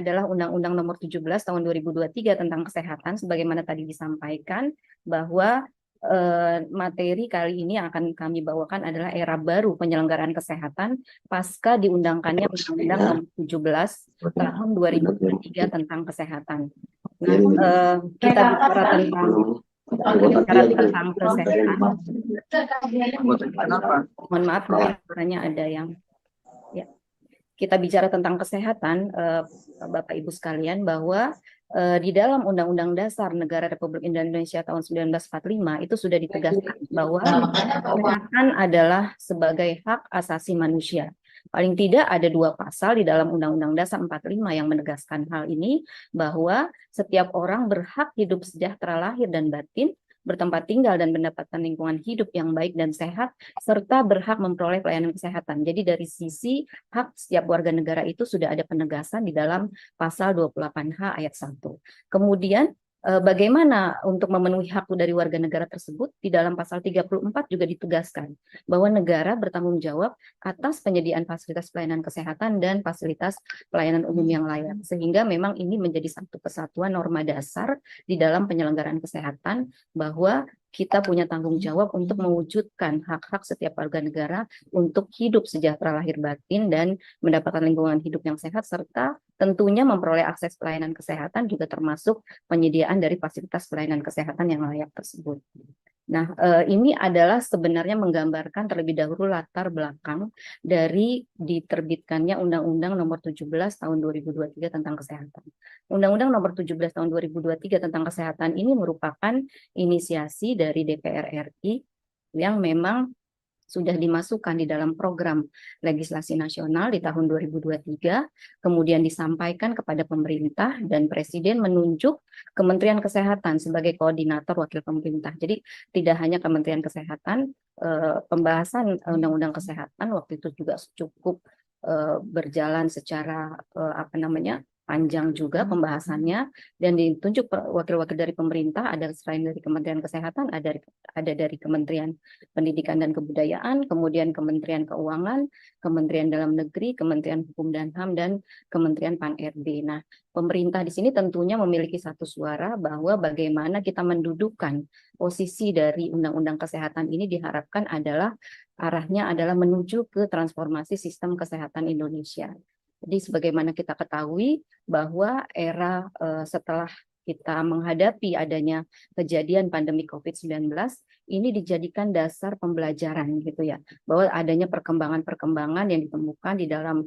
adalah Undang-Undang Nomor 17 Tahun 2023 tentang kesehatan, sebagaimana tadi disampaikan bahwa materi kali ini yang akan kami bawakan adalah era baru penyelenggaraan kesehatan pasca diundangkannya Undang-Undang Nomor 17 Tahun 2023 tentang kesehatan. Nah, kita bicara tentang kesehatan. Mohon maaf, mungkin suaranya ada yang ya. Kita bicara tentang kesehatan, Bapak Ibu sekalian, bahwa di dalam Undang-Undang Dasar Negara Republik Indonesia tahun 1945 itu sudah ditegaskan bahwa kesehatan adalah sebagai hak asasi manusia. Paling tidak ada 2 pasal di dalam Undang-Undang Dasar 45 yang menegaskan hal ini, bahwa setiap orang berhak hidup sejahtera lahir dan batin, bertempat tinggal dan mendapatkan lingkungan hidup yang baik dan sehat, serta berhak memperoleh pelayanan kesehatan. Jadi dari sisi hak setiap warga negara itu sudah ada penegasan di dalam pasal 28H ayat 1. Kemudian bagaimana untuk memenuhi hak dari warga negara tersebut, di dalam pasal 34 juga ditegaskan bahwa negara bertanggung jawab atas penyediaan fasilitas pelayanan kesehatan dan fasilitas pelayanan umum yang layak. Sehingga memang ini menjadi satu kesatuan norma dasar di dalam penyelenggaraan kesehatan, bahwa kita punya tanggung jawab untuk mewujudkan hak-hak setiap warga negara untuk hidup sejahtera lahir batin dan mendapatkan lingkungan hidup yang sehat, serta tentunya memperoleh akses pelayanan kesehatan, juga termasuk penyediaan dari fasilitas pelayanan kesehatan yang layak tersebut. Nah, ini adalah sebenarnya menggambarkan terlebih dahulu latar belakang dari diterbitkannya Undang-Undang Nomor 17 Tahun 2023 tentang kesehatan. Undang-Undang Nomor 17 Tahun 2023 tentang kesehatan ini merupakan inisiasi dari DPR RI yang memang sudah dimasukkan di dalam program legislasi nasional di tahun 2023, kemudian disampaikan kepada pemerintah dan Presiden menunjuk Kementerian Kesehatan sebagai koordinator wakil pemerintah. Jadi tidak hanya Kementerian Kesehatan, pembahasan Undang-Undang Kesehatan waktu itu juga cukup berjalan secara panjang juga pembahasannya, dan ditunjuk wakil-wakil dari pemerintah, ada selain dari Kementerian Kesehatan, ada dari Kementerian Pendidikan dan Kebudayaan, kemudian Kementerian Keuangan, Kementerian Dalam Negeri, Kementerian Hukum dan HAM, dan Kementerian Pan-RB. Nah, pemerintah di sini tentunya memiliki satu suara bahwa bagaimana kita mendudukkan posisi dari Undang-Undang Kesehatan ini diharapkan adalah arahnya adalah menuju ke transformasi sistem kesehatan Indonesia. Jadi sebagaimana kita ketahui bahwa era setelah kita menghadapi adanya kejadian pandemi COVID-19, ini dijadikan dasar pembelajaran gitu ya, bahwa adanya perkembangan-perkembangan yang ditemukan di dalam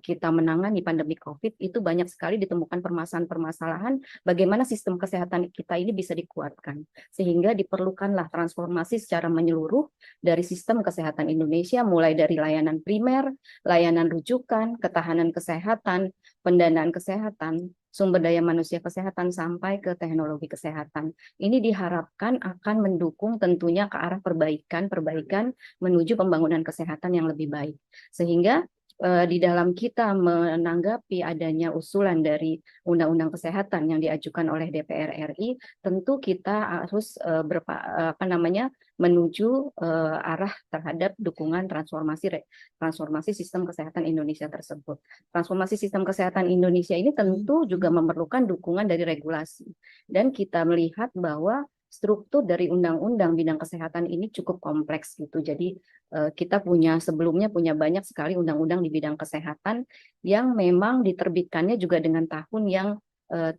kita menangani pandemi COVID, itu banyak sekali ditemukan permasalahan-permasalahan bagaimana sistem kesehatan kita ini bisa dikuatkan. Sehingga diperlukanlah transformasi secara menyeluruh dari sistem kesehatan Indonesia, mulai dari layanan primer, layanan rujukan, ketahanan kesehatan, pendanaan kesehatan, sumber daya manusia kesehatan, sampai ke teknologi kesehatan. Ini diharapkan akan mendukung tentunya ke arah perbaikan menuju pembangunan kesehatan yang lebih baik. Sehingga di dalam kita menanggapi adanya usulan dari Undang-Undang Kesehatan yang diajukan oleh DPR RI, tentu kita harus menuju arah terhadap dukungan transformasi sistem kesehatan Indonesia tersebut. Transformasi sistem kesehatan Indonesia ini tentu juga memerlukan dukungan dari regulasi. Dan kita melihat bahwa struktur dari undang-undang bidang kesehatan ini cukup kompleks gitu. Jadi kita sebelumnya punya banyak sekali undang-undang di bidang kesehatan yang memang diterbitkannya juga dengan tahun yang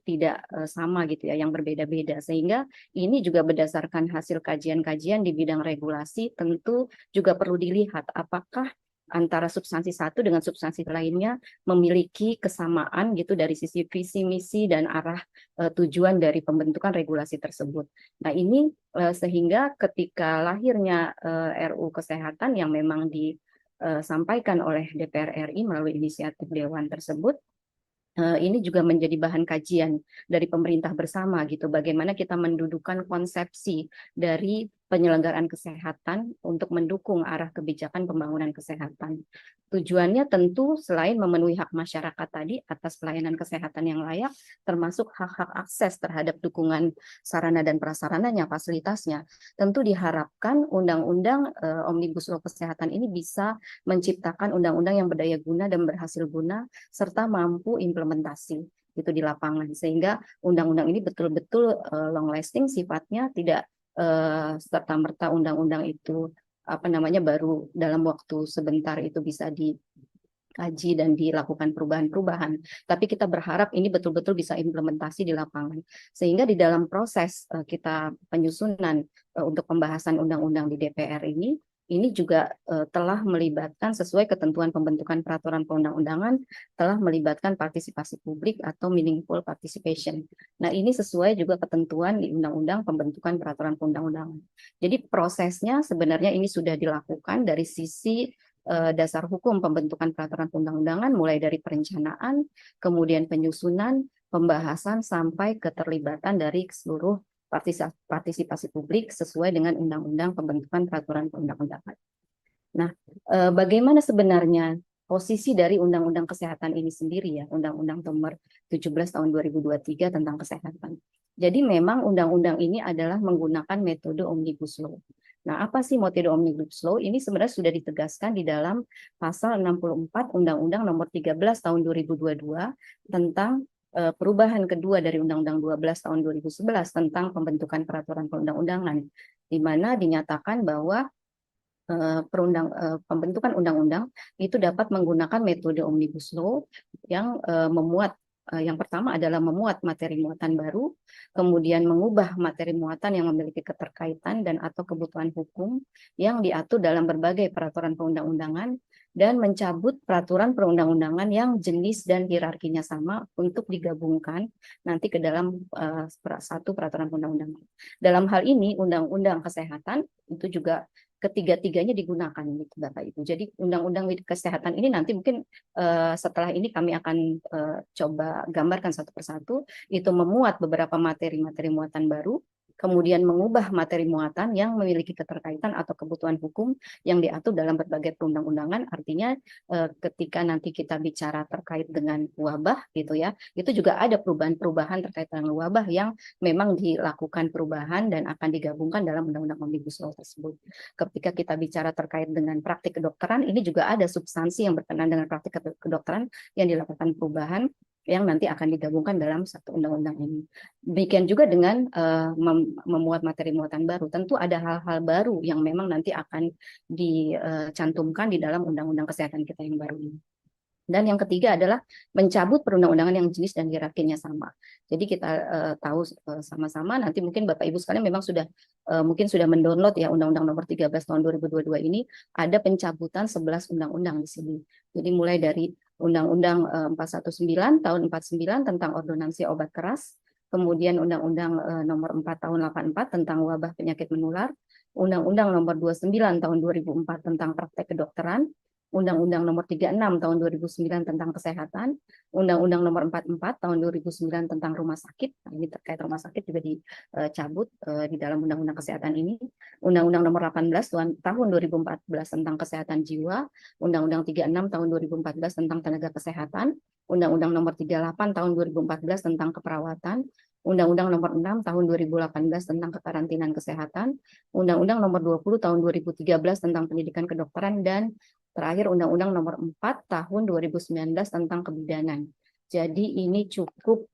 tidak sama gitu ya, yang berbeda-beda. Sehingga ini juga berdasarkan hasil kajian-kajian di bidang regulasi, tentu juga perlu dilihat apakah antara substansi satu dengan substansi lainnya memiliki kesamaan gitu dari sisi visi misi dan arah tujuan dari pembentukan regulasi tersebut. Nah, ini sehingga ketika lahirnya RUU Kesehatan yang memang disampaikan oleh DPR RI melalui inisiatif Dewan tersebut, ini juga menjadi bahan kajian dari pemerintah bersama gitu, bagaimana kita mendudukan konsepsi dari penyelenggaraan kesehatan untuk mendukung arah kebijakan pembangunan kesehatan. Tujuannya tentu selain memenuhi hak masyarakat tadi atas pelayanan kesehatan yang layak, termasuk hak-hak akses terhadap dukungan sarana dan prasarananya, fasilitasnya, tentu diharapkan undang-undang Omnibus Law Kesehatan ini bisa menciptakan undang-undang yang berdaya guna dan berhasil guna, serta mampu implementasi itu di lapangan, sehingga undang-undang ini betul-betul long lasting sifatnya, tidak serta-merta undang-undang itu baru dalam waktu sebentar itu bisa dikaji dan dilakukan perubahan-perubahan. Tapi kita berharap ini betul-betul bisa implementasi di lapangan. Sehingga di dalam proses kita penyusunan untuk pembahasan undang-undang di DPR ini juga telah melibatkan sesuai ketentuan pembentukan peraturan perundang-undangan, telah melibatkan partisipasi publik atau meaningful participation. Nah, ini sesuai juga ketentuan di Undang-Undang Pembentukan Peraturan Perundang-undangan. Jadi prosesnya sebenarnya ini sudah dilakukan dari sisi dasar hukum pembentukan peraturan perundang-undangan, mulai dari perencanaan, kemudian penyusunan, pembahasan, sampai keterlibatan dari seluruh partisipasi publik sesuai dengan Undang-Undang Pembentukan Peraturan Perundang-undangan. Nah, bagaimana sebenarnya posisi dari Undang-Undang Kesehatan ini sendiri ya, Undang-Undang Nomor 17 Tahun 2023 tentang kesehatan. Jadi memang undang-undang ini adalah menggunakan metode Omnibus Law. Nah, apa sih metode Omnibus Law? Ini sebenarnya sudah ditegaskan di dalam pasal 64 Undang-Undang Nomor 13 Tahun 2022 tentang perubahan kedua dari Undang-Undang 12 tahun 2011 tentang pembentukan peraturan perundang-undangan, di mana dinyatakan bahwa pembentukan undang-undang itu dapat menggunakan metode Omnibus Law yang yang pertama adalah memuat materi muatan baru, kemudian mengubah materi muatan yang memiliki keterkaitan dan atau kebutuhan hukum yang diatur dalam berbagai peraturan perundang-undangan, dan mencabut peraturan perundang-undangan yang jenis dan hierarkinya sama untuk digabungkan nanti ke dalam satu peraturan perundang-undangan. Dalam hal ini, Undang-Undang Kesehatan itu juga ketiga-tiganya digunakan gitu Bapak Ibu. Jadi undang-undang kesehatan ini nanti mungkin setelah ini kami akan coba gambarkan satu persatu, itu memuat beberapa materi-materi muatan baru, kemudian mengubah materi muatan yang memiliki keterkaitan atau kebutuhan hukum yang diatur dalam berbagai perundang-undangan. Artinya ketika nanti kita bicara terkait dengan wabah gitu ya, itu juga ada perubahan-perubahan terkait dengan wabah yang memang dilakukan perubahan dan akan digabungkan dalam Undang-Undang Omnibus Law tersebut. Ketika kita bicara terkait dengan praktik kedokteran, ini juga ada substansi yang berkenaan dengan praktik kedokteran yang dilakukan perubahan yang nanti akan digabungkan dalam satu undang-undang ini. Demikian juga dengan memuat materi muatan baru. Tentu ada hal-hal baru yang memang nanti akan dicantumkan di dalam undang-undang kesehatan kita yang baru ini. Dan yang ketiga adalah mencabut perundang-undangan yang jenis dan hierarkinya sama. Jadi kita tahu sama-sama, nanti mungkin Bapak Ibu sekalian memang mungkin sudah mendownload ya Undang-Undang Nomor 13 Tahun 2022 ini, ada pencabutan 11 undang-undang di sini. Jadi mulai dari Undang-Undang 419 Tahun 49 tentang ordonansi obat keras, kemudian Undang-Undang Nomor 4 Tahun 84 tentang wabah penyakit menular, Undang-Undang Nomor 29 Tahun 2004 tentang praktek kedokteran, Undang-Undang Nomor 36 Tahun 2009 tentang kesehatan, Undang-Undang Nomor 44 Tahun 2009 tentang rumah sakit. Nah, ini terkait rumah sakit juga dicabut di dalam Undang-Undang Kesehatan ini. Undang-Undang Nomor 18 Tahun 2014 tentang kesehatan jiwa, Undang-Undang 36 Tahun 2014 tentang tenaga kesehatan, Undang-Undang Nomor 38 Tahun 2014 tentang keperawatan, Undang-Undang Nomor 6 Tahun 2018 tentang kekarantinaan kesehatan, Undang-Undang Nomor 20 Tahun 2013 tentang pendidikan kedokteran, dan terakhir Undang-Undang Nomor 4 Tahun 2019 tentang kebidanan. Jadi ini cukup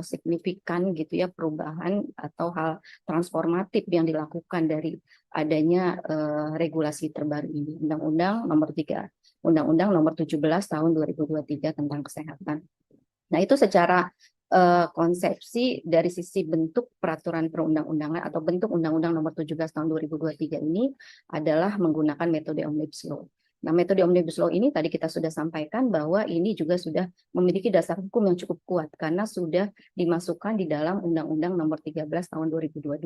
signifikan gitu ya perubahan atau hal transformatif yang dilakukan dari adanya regulasi terbaru ini, Undang-Undang Nomor 3, Undang-Undang Nomor 17 Tahun 2023 tentang kesehatan. Nah, itu secara konsepsi dari sisi bentuk peraturan perundang-undangan atau bentuk Undang-Undang Nomor 17 Tahun 2023 ini adalah menggunakan metode Omnibus Law. Nah, metode Omnibus Law ini tadi kita sudah sampaikan bahwa ini juga sudah memiliki dasar hukum yang cukup kuat karena sudah dimasukkan di dalam Undang-Undang Nomor 13 Tahun 2022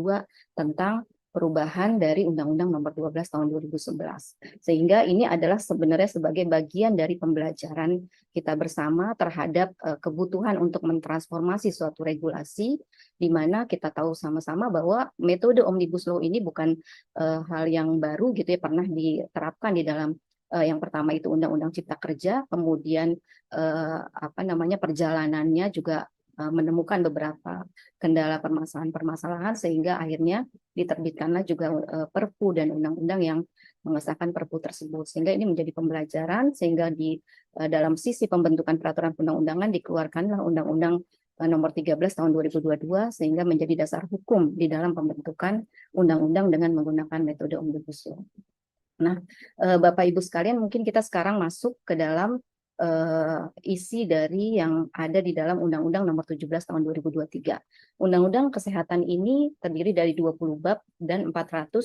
tentang perubahan dari Undang-Undang Nomor 12 Tahun 2011. Sehingga ini adalah sebenarnya sebagai bagian dari pembelajaran kita bersama terhadap kebutuhan untuk mentransformasi suatu regulasi, di mana kita tahu sama-sama bahwa metode Omnibus Law ini bukan hal yang baru gitu ya, pernah diterapkan di dalam yang pertama itu Undang-Undang Cipta Kerja, kemudian perjalanannya juga menemukan beberapa kendala permasalahan-permasalahan sehingga akhirnya diterbitkanlah juga Perpu dan undang-undang yang mengesahkan Perpu tersebut. Sehingga ini menjadi pembelajaran sehingga di dalam sisi pembentukan peraturan undang-undangan dikeluarkanlah Undang-Undang Nomor 13 Tahun 2022 sehingga menjadi dasar hukum di dalam pembentukan undang-undang dengan menggunakan metode Omnibus Law. Nah, Bapak Ibu sekalian, mungkin kita sekarang masuk ke dalam isi dari yang ada di dalam Undang-Undang Nomor 17 Tahun 2023. Undang-Undang Kesehatan ini terdiri dari 20 bab dan 458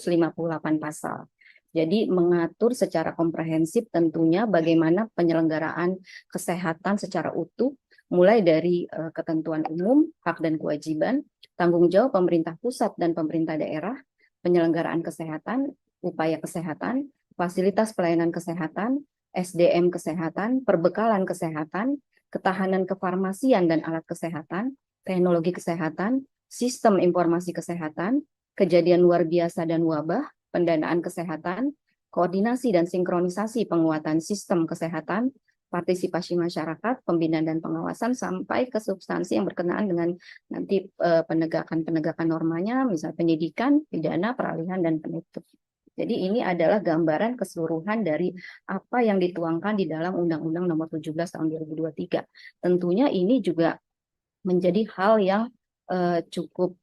pasal. Jadi mengatur secara komprehensif tentunya bagaimana penyelenggaraan kesehatan secara utuh, mulai dari ketentuan umum, hak dan kewajiban, tanggung jawab pemerintah pusat dan pemerintah daerah, penyelenggaraan kesehatan, upaya kesehatan, fasilitas pelayanan kesehatan, SDM kesehatan, perbekalan kesehatan, ketahanan kefarmasian dan alat kesehatan, teknologi kesehatan, sistem informasi kesehatan, kejadian luar biasa dan wabah, pendanaan kesehatan, koordinasi dan sinkronisasi penguatan sistem kesehatan, partisipasi masyarakat, pembinaan dan pengawasan, sampai ke substansi yang berkenaan dengan nanti penegakan normanya, misalnya penyidikan, pidana, peralihan, dan penutup. Jadi ini adalah gambaran keseluruhan dari apa yang dituangkan di dalam Undang-Undang Nomor 17 Tahun 2023. Tentunya ini juga menjadi hal yang cukup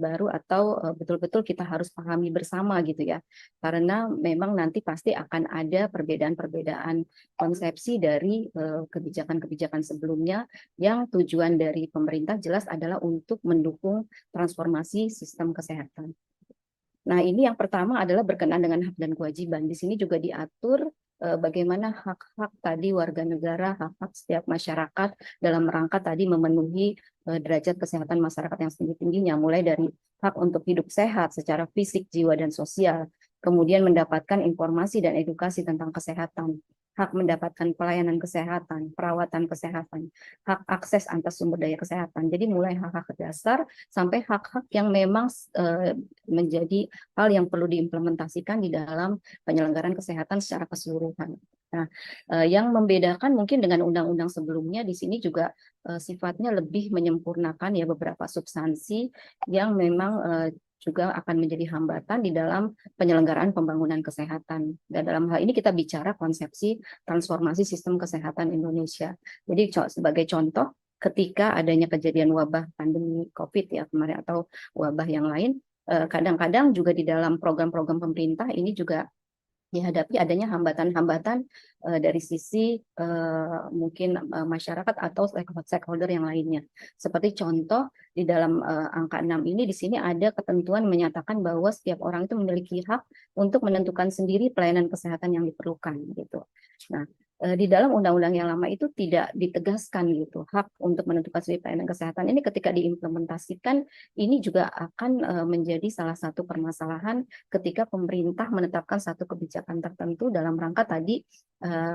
baru atau betul-betul kita harus pahami bersama gitu ya. Karena memang nanti pasti akan ada perbedaan-perbedaan konsepsi dari kebijakan-kebijakan sebelumnya yang tujuan dari pemerintah jelas adalah untuk mendukung transformasi sistem kesehatan. Nah, ini yang pertama adalah berkenaan dengan hak dan kewajiban. Di sini juga diatur bagaimana hak-hak tadi warga negara, hak-hak setiap masyarakat dalam rangka tadi memenuhi derajat kesehatan masyarakat yang setinggi-tingginya, mulai dari hak untuk hidup sehat secara fisik, jiwa, dan sosial, kemudian mendapatkan informasi dan edukasi tentang kesehatan, hak mendapatkan pelayanan kesehatan, perawatan kesehatan, hak akses atas sumber daya kesehatan. Jadi mulai hak-hak dasar sampai hak-hak yang memang menjadi hal yang perlu diimplementasikan di dalam penyelenggaraan kesehatan secara keseluruhan. Nah, yang membedakan mungkin dengan undang-undang sebelumnya di sini juga sifatnya lebih menyempurnakan ya beberapa substansi yang memang juga akan menjadi hambatan di dalam penyelenggaraan pembangunan kesehatan. Dan dalam hal ini kita bicara konsepsi transformasi sistem kesehatan Indonesia. Jadi sebagai contoh, ketika adanya kejadian wabah pandemi COVID ya kemarin atau wabah yang lain, kadang-kadang juga di dalam program-program pemerintah ini juga dihadapi adanya hambatan-hambatan dari sisi mungkin masyarakat atau stakeholder yang lainnya. Seperti contoh di dalam angka 6 ini di sini ada ketentuan menyatakan bahwa setiap orang itu memiliki hak untuk menentukan sendiri pelayanan kesehatan yang diperlukan gitu. Nah, di dalam undang-undang yang lama itu tidak ditegaskan gitu hak untuk menentukan sendiri pelayanan kesehatan ini ketika diimplementasikan ini juga akan menjadi salah satu permasalahan ketika pemerintah menetapkan satu kebijakan tertentu dalam rangka tadi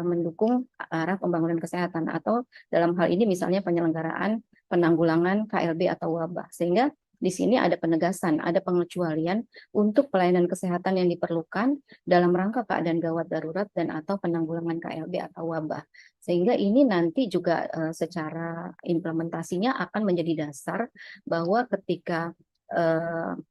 mendukung arah pembangunan kesehatan atau dalam hal ini misalnya penyelenggaraan penanggulangan KLB atau wabah sehingga di sini ada penegasan, ada pengecualian untuk pelayanan kesehatan yang diperlukan dalam rangka keadaan gawat darurat dan atau penanggulangan KLB atau wabah. Sehingga ini nanti juga secara implementasinya akan menjadi dasar bahwa ketika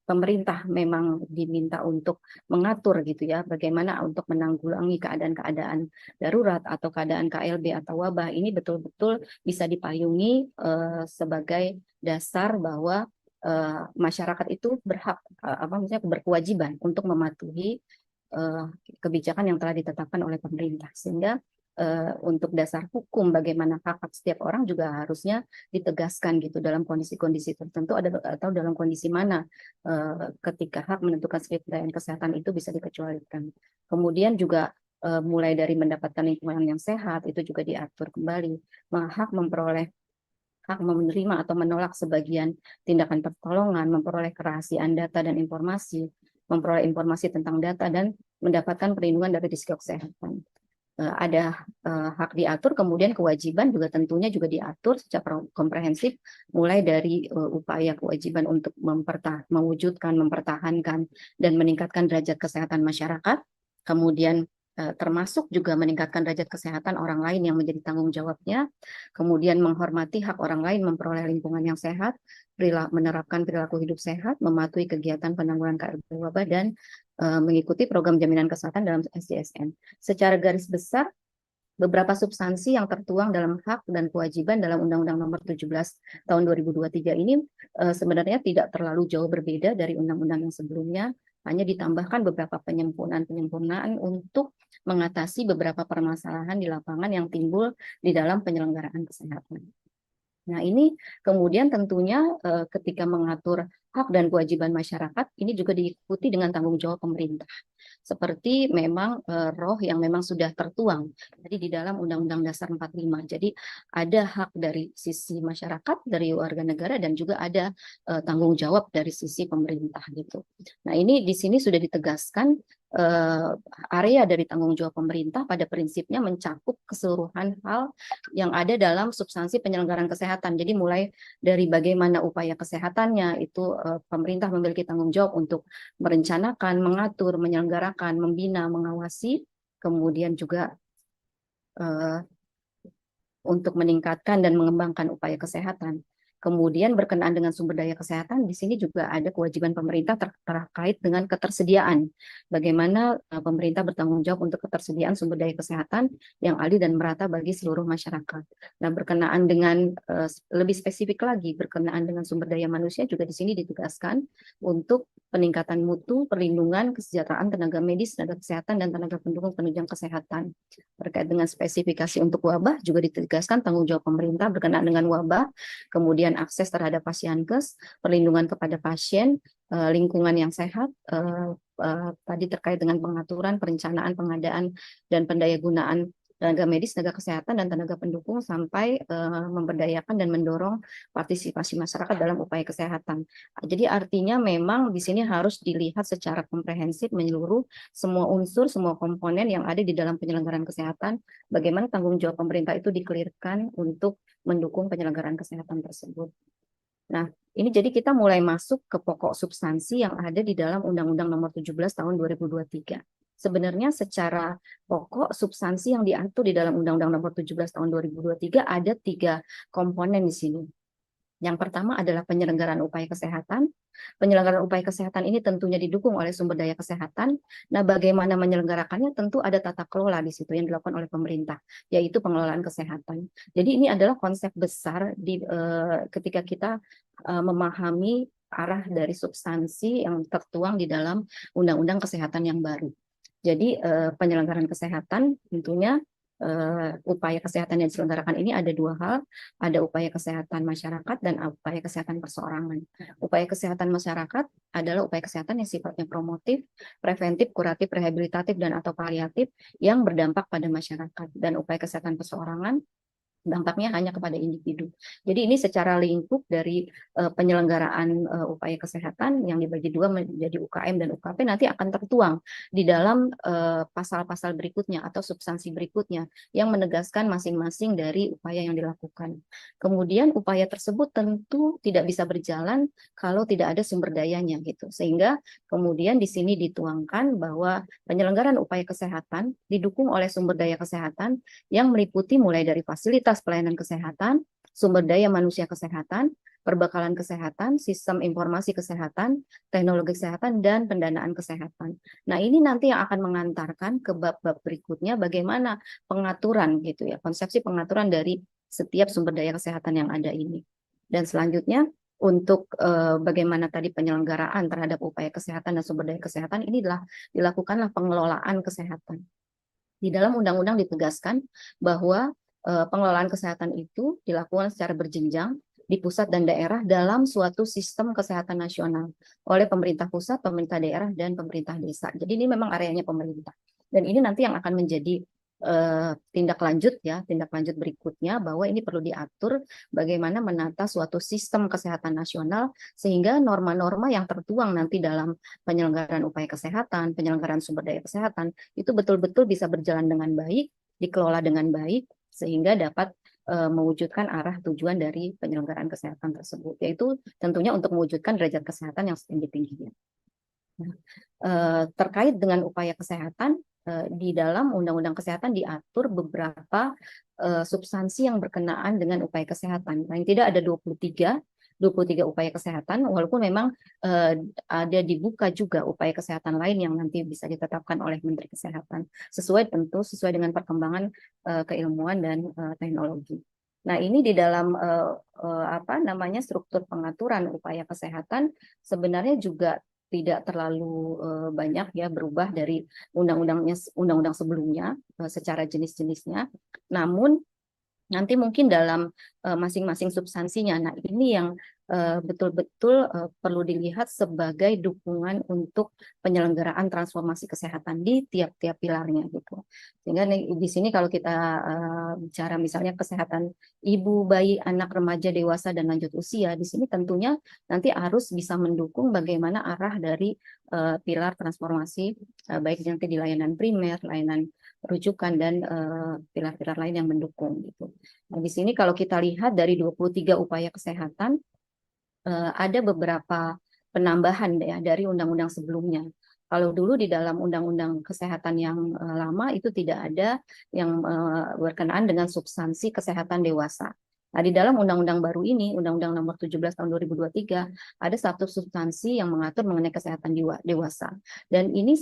pemerintah memang diminta untuk mengatur gitu ya bagaimana untuk menanggulangi keadaan-keadaan darurat atau keadaan KLB atau wabah ini betul-betul bisa dipayungi sebagai dasar bahwa masyarakat itu berkewajiban untuk mematuhi kebijakan yang telah ditetapkan oleh pemerintah sehingga untuk dasar hukum bagaimana hak-hak setiap orang juga harusnya ditegaskan gitu dalam kondisi-kondisi tertentu atau dalam kondisi mana ketika hak menentukan sendiri pelayanan kesehatan itu bisa dikecualikan. Kemudian juga mulai dari mendapatkan lingkungan yang sehat itu juga diatur kembali, hak memperoleh hak menerima atau menolak sebagian tindakan pertolongan, memperoleh kerahasiaan data dan informasi, memperoleh informasi tentang data, dan mendapatkan perlindungan dari risiko kesehatan. Ada hak diatur, kemudian kewajiban juga tentunya juga diatur secara komprehensif, mulai dari upaya kewajiban untuk mewujudkan, mempertahankan, dan meningkatkan derajat kesehatan masyarakat, kemudian termasuk juga meningkatkan derajat kesehatan orang lain yang menjadi tanggung jawabnya, kemudian menghormati hak orang lain memperoleh lingkungan yang sehat, menerapkan perilaku hidup sehat, mematuhi kegiatan penanggulangan KRB wabah, dan mengikuti program jaminan kesehatan dalam SDSN. Secara garis besar, beberapa substansi yang tertuang dalam hak dan kewajiban dalam Undang-Undang Nomor 17 Tahun 2023 ini sebenarnya tidak terlalu jauh berbeda dari undang-undang yang sebelumnya, hanya ditambahkan beberapa penyempurnaan untuk mengatasi beberapa permasalahan di lapangan yang timbul di dalam penyelenggaraan kesehatan. Nah, ini kemudian tentunya ketika mengatur hak dan kewajiban masyarakat, ini juga diikuti dengan tanggung jawab pemerintah. Seperti memang roh yang memang sudah tertuang jadi di dalam Undang-Undang Dasar 45. Jadi ada hak dari sisi masyarakat, dari warga negara, dan juga ada tanggung jawab dari sisi pemerintah gitu. Nah, ini di sini sudah ditegaskan area dari tanggung jawab pemerintah pada prinsipnya mencakup keseluruhan hal yang ada dalam substansi penyelenggaraan kesehatan. Jadi mulai dari bagaimana upaya kesehatannya itu pemerintah memiliki tanggung jawab untuk merencanakan, mengatur, menyelenggarakan, membina, mengawasi, kemudian juga untuk meningkatkan dan mengembangkan upaya kesehatan. Kemudian berkenaan dengan sumber daya kesehatan, di sini juga ada kewajiban pemerintah terkait dengan ketersediaan. Bagaimana pemerintah bertanggung jawab untuk ketersediaan sumber daya kesehatan yang adil dan merata bagi seluruh masyarakat. Nah, berkenaan dengan lebih spesifik lagi, berkenaan dengan sumber daya manusia juga di sini ditugaskan untuk peningkatan mutu, perlindungan, kesejahteraan tenaga medis, tenaga kesehatan, dan tenaga pendukung penunjang kesehatan. Terkait dengan spesifikasi untuk wabah juga ditegaskan tanggung jawab pemerintah berkenaan dengan wabah, kemudian akses terhadap pasienkes, perlindungan kepada pasien, lingkungan yang sehat, tadi terkait dengan pengaturan, perencanaan, pengadaan, dan pendayagunaan tenaga medis, tenaga kesehatan, dan tenaga pendukung sampai memberdayakan dan mendorong partisipasi masyarakat dalam upaya kesehatan. Jadi artinya memang di sini harus dilihat secara komprehensif menyeluruh semua unsur, semua komponen yang ada di dalam penyelenggaraan kesehatan, bagaimana tanggung jawab pemerintah itu dikelirkan untuk mendukung penyelenggaraan kesehatan tersebut. Nah, ini jadi kita mulai masuk ke pokok substansi yang ada di dalam Undang-Undang Nomor 17 Tahun 2023. Sebenarnya secara pokok substansi yang diatur di dalam Undang-Undang Nomor 17 Tahun 2023 ada 3 komponen di sini. Yang pertama adalah penyelenggaraan upaya kesehatan. Penyelenggaraan upaya kesehatan ini tentunya didukung oleh sumber daya kesehatan. Nah, bagaimana menyelenggarakannya? Tentu ada tata kelola di situ yang dilakukan oleh pemerintah, yaitu pengelolaan kesehatan. Jadi ini adalah konsep besar ketika kita memahami arah dari substansi yang tertuang di dalam Undang-Undang Kesehatan yang baru. Jadi penyelenggaraan kesehatan tentunya upaya kesehatan yang diselenggarakan ini ada 2 hal, ada upaya kesehatan masyarakat dan upaya kesehatan perseorangan. Upaya kesehatan masyarakat adalah upaya kesehatan yang sifatnya promotif, preventif, kuratif, rehabilitatif, dan atau paliatif yang berdampak pada masyarakat. Dan upaya kesehatan perseorangan dampaknya hanya kepada individu. Jadi ini secara lingkup dari penyelenggaraan upaya kesehatan yang dibagi 2 menjadi UKM dan UKP nanti akan tertuang di dalam pasal-pasal berikutnya atau substansi berikutnya yang menegaskan masing-masing dari upaya yang dilakukan. Kemudian upaya tersebut tentu tidak bisa berjalan kalau tidak ada sumber dayanya gitu. Sehingga kemudian di sini dituangkan bahwa penyelenggaraan upaya kesehatan didukung oleh sumber daya kesehatan yang meliputi mulai dari fasilitas pelayanan kesehatan, sumber daya manusia kesehatan, perbekalan kesehatan, sistem informasi kesehatan, teknologi kesehatan, dan pendanaan kesehatan. Nah, ini nanti yang akan mengantarkan ke bab-bab berikutnya bagaimana pengaturan gitu ya, konsepsi pengaturan dari setiap sumber daya kesehatan yang ada ini. Dan selanjutnya untuk bagaimana tadi penyelenggaraan terhadap upaya kesehatan dan sumber daya kesehatan ini dilakukanlah pengelolaan kesehatan. Di dalam undang-undang ditegaskan bahwa pengelolaan kesehatan itu dilakukan secara berjenjang di pusat dan daerah dalam suatu sistem kesehatan nasional oleh pemerintah pusat, pemerintah daerah, dan pemerintah desa. Jadi ini memang areanya pemerintah. Dan ini nanti yang akan menjadi tindak lanjut ya, tindak lanjut berikutnya bahwa ini perlu diatur bagaimana menata suatu sistem kesehatan nasional sehingga norma-norma yang tertuang nanti dalam penyelenggaraan upaya kesehatan, penyelenggaraan sumber daya kesehatan itu betul-betul bisa berjalan dengan baik, dikelola dengan baik sehingga dapat mewujudkan arah tujuan dari penyelenggaraan kesehatan tersebut, yaitu tentunya untuk mewujudkan derajat kesehatan yang setinggi-tingginya. Nah, terkait dengan upaya kesehatan, di dalam Undang-Undang Kesehatan diatur beberapa substansi yang berkenaan dengan upaya kesehatan. Paling tidak ada 23 upaya kesehatan, walaupun memang ada dibuka juga upaya kesehatan lain yang nanti bisa ditetapkan oleh Menteri Kesehatan, sesuai dengan perkembangan keilmuan dan teknologi. Nah, ini di dalam apa namanya struktur pengaturan upaya kesehatan sebenarnya juga tidak terlalu banyak ya berubah dari undang-undang sebelumnya secara jenis-jenisnya. Namun nanti mungkin dalam masing-masing substansinya. Nah, ini yang betul-betul perlu dilihat sebagai dukungan untuk penyelenggaraan transformasi kesehatan di tiap-tiap pilarnya gitu. Sehingga di sini kalau kita bicara misalnya kesehatan ibu, bayi, anak, remaja, dewasa dan lanjut usia, di sini tentunya nanti harus bisa mendukung bagaimana arah dari pilar transformasi baik nanti di layanan primer, layanan rujukan dan pilar-pilar lain yang mendukung gitu. Nah, di sini kalau kita lihat dari 23 upaya kesehatan ada beberapa penambahan ya dari undang-undang sebelumnya. Kalau dulu di dalam undang-undang kesehatan yang lama itu tidak ada yang berkenaan dengan substansi kesehatan dewasa. Nah, di dalam undang-undang baru ini, Undang-Undang Nomor 17 Tahun 2023, ada satu substansi yang mengatur mengenai kesehatan dewasa. Dan ini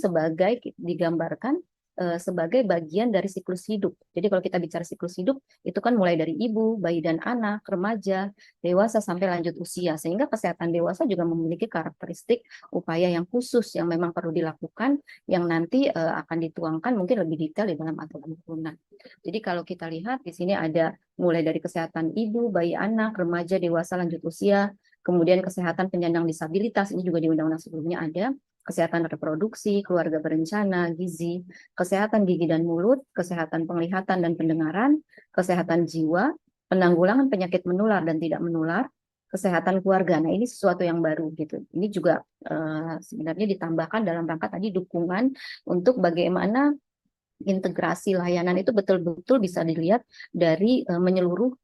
digambarkan sebagai bagian dari siklus hidup. Jadi kalau kita bicara siklus hidup, itu kan mulai dari ibu, bayi dan anak, remaja, dewasa sampai lanjut usia. Sehingga kesehatan dewasa juga memiliki karakteristik upaya yang khusus yang memang perlu dilakukan, yang nanti akan dituangkan mungkin lebih detail di dalam aturan turunan. Jadi kalau kita lihat di sini ada mulai dari kesehatan ibu, bayi, anak, remaja, dewasa, lanjut usia, kemudian kesehatan penyandang disabilitas, ini juga di undang-undang sebelumnya ada, kesehatan reproduksi, keluarga berencana, gizi, kesehatan gigi dan mulut, kesehatan penglihatan dan pendengaran, kesehatan jiwa, penanggulangan penyakit menular dan tidak menular, kesehatan keluarga. Nah, ini sesuatu yang baru gitu. Ini juga sebenarnya ditambahkan dalam rangka tadi dukungan untuk bagaimana integrasi layanan itu betul-betul bisa dilihat dari menyeluruh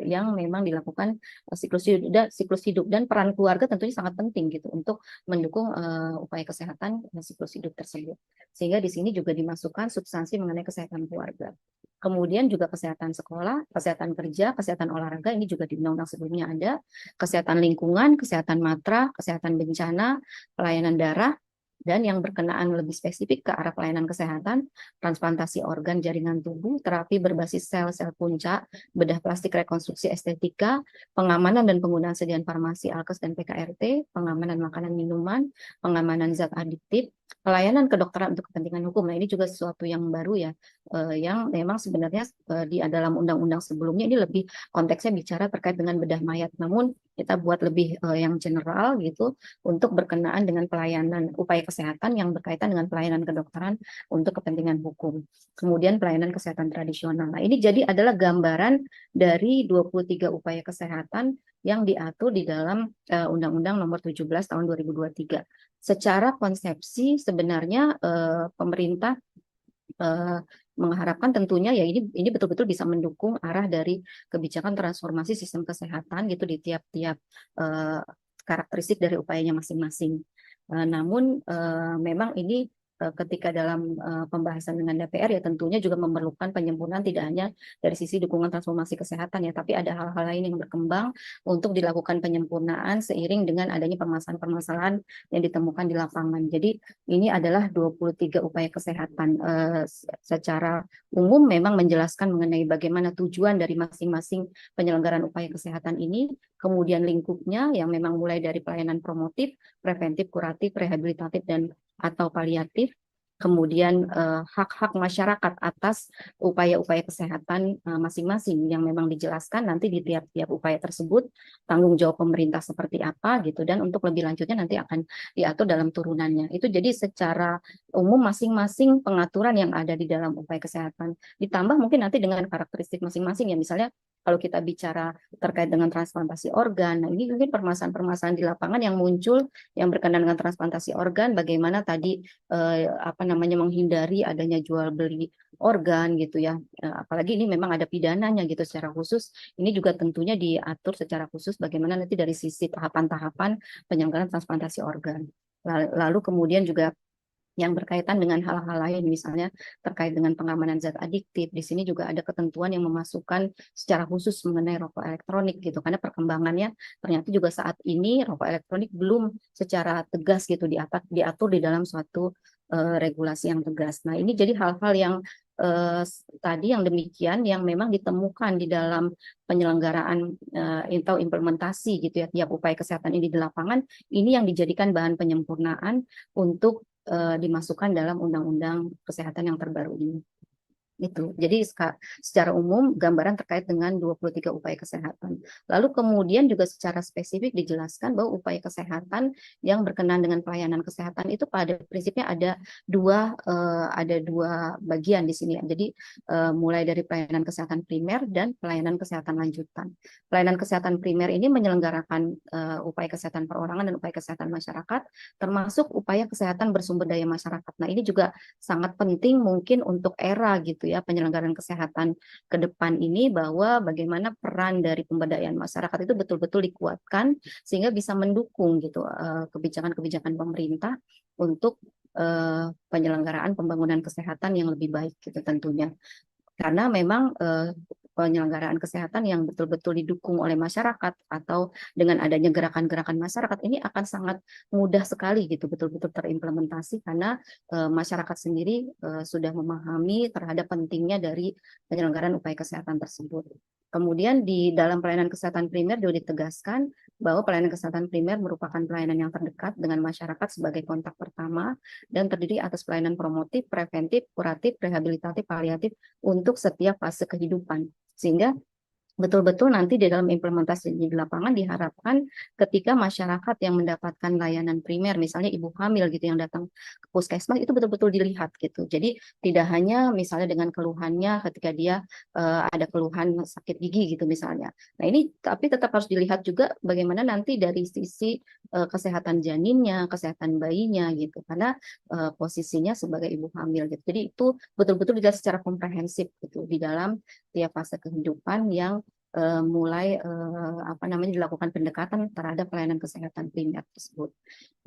yang memang dilakukan siklus hidup dan peran keluarga tentunya sangat penting gitu untuk mendukung upaya kesehatan siklus hidup tersebut. Sehingga di sini juga dimasukkan substansi mengenai kesehatan keluarga. Kemudian juga kesehatan sekolah, kesehatan kerja, kesehatan olahraga, ini juga di undang-undang sebelumnya ada, kesehatan lingkungan, kesehatan matra, kesehatan bencana, pelayanan darah, dan yang berkenaan lebih spesifik ke arah pelayanan kesehatan, transplantasi organ jaringan tubuh, terapi berbasis sel-sel punca, bedah plastik rekonstruksi estetika, pengamanan dan penggunaan sediaan farmasi, alkes dan PKRT, pengamanan makanan minuman, pengamanan zat adiktif, pelayanan kedokteran untuk kepentingan hukum. Nah, ini juga sesuatu yang baru ya, yang memang sebenarnya di dalam undang-undang sebelumnya ini lebih konteksnya bicara terkait dengan bedah mayat. Namun kita buat lebih yang general gitu untuk berkenaan dengan pelayanan upaya kesehatan yang berkaitan dengan pelayanan kedokteran untuk kepentingan hukum. Kemudian pelayanan kesehatan tradisional. Nah, ini jadi adalah gambaran dari 23 upaya kesehatan yang diatur di dalam Undang-Undang Nomor 17 Tahun 2023. Secara konsepsi sebenarnya pemerintah mengharapkan tentunya ya ini betul-betul bisa mendukung arah dari kebijakan transformasi sistem kesehatan gitu di tiap-tiap karakteristik dari upayanya masing-masing. Namun memang ini ketika dalam pembahasan dengan DPR ya tentunya juga memerlukan penyempurnaan tidak hanya dari sisi dukungan transformasi kesehatan ya, tapi ada hal-hal lain yang berkembang untuk dilakukan penyempurnaan seiring dengan adanya permasalahan-permasalahan yang ditemukan di lapangan. Jadi ini adalah 23 upaya kesehatan. Secara umum memang menjelaskan mengenai bagaimana tujuan dari masing-masing penyelenggaraan upaya kesehatan ini, kemudian lingkupnya yang memang mulai dari pelayanan promotif, preventif, kuratif, rehabilitatif, dan atau paliatif, kemudian hak-hak masyarakat atas upaya-upaya kesehatan masing-masing yang memang dijelaskan nanti di tiap-tiap upaya tersebut, tanggung jawab pemerintah seperti apa gitu, dan untuk lebih lanjutnya nanti akan diatur dalam turunannya. Itu jadi secara umum masing-masing pengaturan yang ada di dalam upaya kesehatan. Ditambah mungkin nanti dengan karakteristik masing-masing ya, misalnya kalau kita bicara terkait dengan transplantasi organ, nah ini mungkin permasalahan-permasalahan di lapangan yang muncul yang berkenaan dengan transplantasi organ, bagaimana tadi menghindari adanya jual beli organ gitu ya. Apalagi ini memang ada pidananya gitu secara khusus. Ini juga tentunya diatur secara khusus bagaimana nanti dari sisi tahapan-tahapan penyelenggaraan transplantasi organ. Lalu kemudian juga yang berkaitan dengan hal-hal lain, misalnya terkait dengan pengamanan zat adiktif. Di sini juga ada ketentuan yang memasukkan secara khusus mengenai rokok elektronik gitu, karena perkembangannya ternyata juga saat ini rokok elektronik belum secara tegas gitu diatur di dalam suatu regulasi yang tegas. Nah, ini jadi hal-hal yang tadi yang demikian yang memang ditemukan di dalam penyelenggaraan atau implementasi gitu ya tiap upaya kesehatan ini di lapangan, ini yang dijadikan bahan penyempurnaan untuk dimasukkan dalam undang-undang kesehatan yang terbaru ini. Itu. Jadi secara umum gambaran terkait dengan 23 upaya kesehatan. Lalu kemudian juga secara spesifik dijelaskan bahwa upaya kesehatan yang berkenaan dengan pelayanan kesehatan itu pada prinsipnya ada dua bagian di sini. Jadi mulai dari pelayanan kesehatan primer dan pelayanan kesehatan lanjutan. Pelayanan kesehatan primer ini menyelenggarakan upaya kesehatan perorangan dan upaya kesehatan masyarakat, termasuk upaya kesehatan bersumber daya masyarakat. Nah, ini juga sangat penting mungkin untuk era gitu ya penyelenggaraan kesehatan ke depan ini, bahwa bagaimana peran dari pemberdayaan masyarakat itu betul-betul dikuatkan sehingga bisa mendukung gitu kebijakan-kebijakan pemerintah untuk penyelenggaraan pembangunan kesehatan yang lebih baik gitu tentunya. Karena memang penyelenggaraan kesehatan yang betul-betul didukung oleh masyarakat atau dengan adanya gerakan-gerakan masyarakat ini akan sangat mudah sekali gitu betul-betul terimplementasi, karena masyarakat sendiri sudah memahami terhadap pentingnya dari penyelenggaraan upaya kesehatan tersebut. Kemudian di dalam pelayanan kesehatan primer juga ditegaskan bahwa pelayanan kesehatan primer merupakan pelayanan yang terdekat dengan masyarakat sebagai kontak pertama dan terdiri atas pelayanan promotif, preventif, kuratif, rehabilitatif, paliatif untuk setiap fase kehidupan. Sehingga betul-betul nanti di dalam implementasi di lapangan diharapkan ketika masyarakat yang mendapatkan layanan primer, misalnya ibu hamil gitu yang datang ke puskesmas, itu betul-betul dilihat gitu. Jadi tidak hanya misalnya dengan keluhannya ketika dia ada keluhan sakit gigi gitu misalnya. Nah ini tapi tetap harus dilihat juga bagaimana nanti dari sisi kesehatan janinnya, kesehatan bayinya gitu. Karena posisinya sebagai ibu hamil gitu. Jadi itu betul-betul dilihat secara komprehensif gitu di dalam tiap fase kehidupan yang mulai dilakukan pendekatan terhadap pelayanan kesehatan primer tersebut.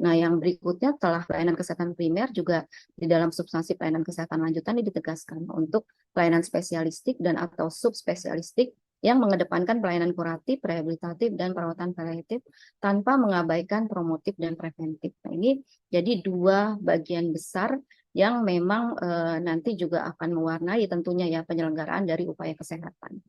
Nah, yang berikutnya setelah pelayanan kesehatan primer juga di dalam substansi pelayanan kesehatan lanjutan ini ditegaskan untuk pelayanan spesialistik dan atau subspesialistik yang mengedepankan pelayanan kuratif, rehabilitatif, dan perawatan paliatif tanpa mengabaikan promotif dan preventif. Nah, ini jadi dua bagian besar yang memang nanti juga akan mewarnai tentunya ya penyelenggaraan dari upaya kesehatan.